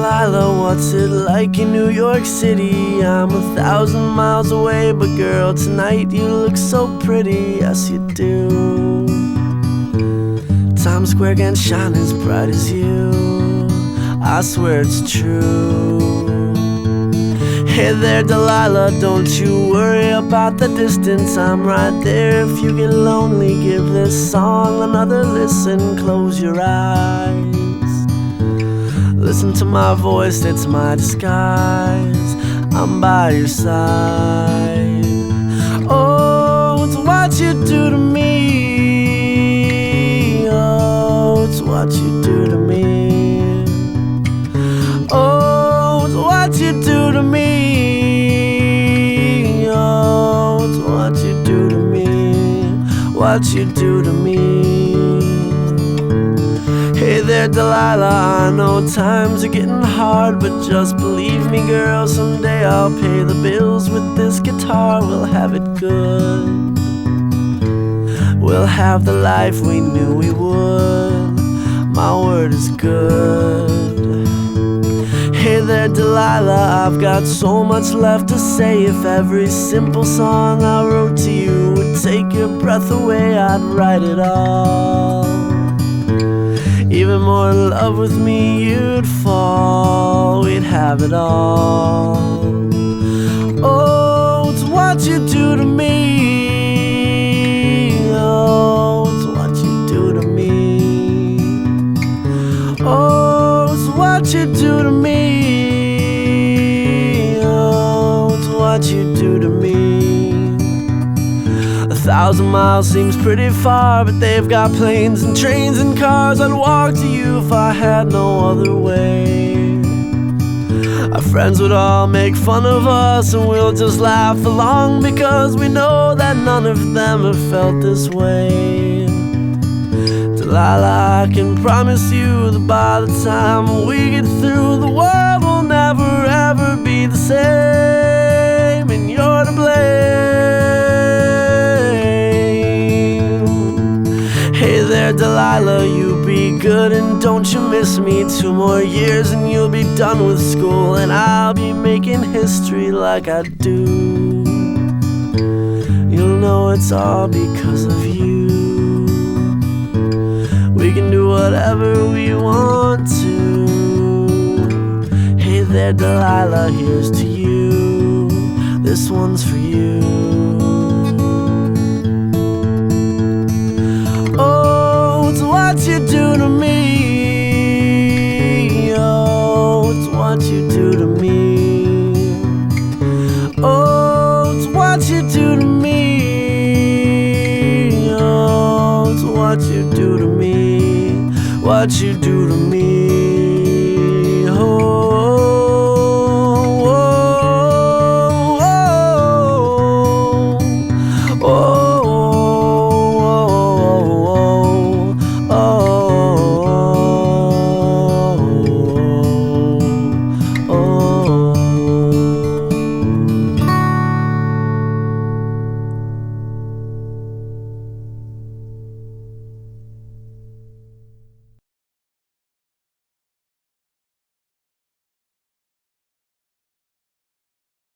Delilah, what's it like in New York City? I'm 1,000 miles away, but girl, tonight you look so pretty, yes you do. Times Square can't shine as bright as you, I swear it's true. Hey there Delilah, don't you worry about the distance, I'm right there. If you get lonely, give this song another listen. Close your eyes, listen to my voice, it's my disguise. I'm by your side. Oh, it's what you do to me. Oh, it's what you do to me. Oh, it's what you do to me. Oh, it's what you do to me. What you do to me. Hey there Delilah, I know times are getting hard, but just believe me girl, someday I'll pay the bills with this guitar. We'll have it good, we'll have the life we knew we would. My word is good. Hey there Delilah, I've got so much left to say. If every simple song I wrote to you would take your breath away, I'd write it all. Even more in love with me you'd fall, we'd have it all. Oh, it's what you do to me. Oh, it's what you do to me. Oh, it's what you do to me. Oh, it's what you do to me. 1,000 miles seems pretty far, but they've got planes and trains and cars. I'd walk to you if I had no other way. Our friends would all make fun of us, and we'll just laugh along, because we know that none of them have felt this way. Delilah, I can promise you that by the time we get through, the world will never ever be the same, and you're to blame. Hey there Delilah, you be good and don't you miss me. 2 more years and you'll be done with school, and I'll be making history like I do. You'll know it's all because of you. We can do whatever we want to. Hey there Delilah, here's to you. This one's for you. What you do to me. Oh, it's what you do to me. Oh, it's what you do to me. Oh, it's what you do to me. What you do to me.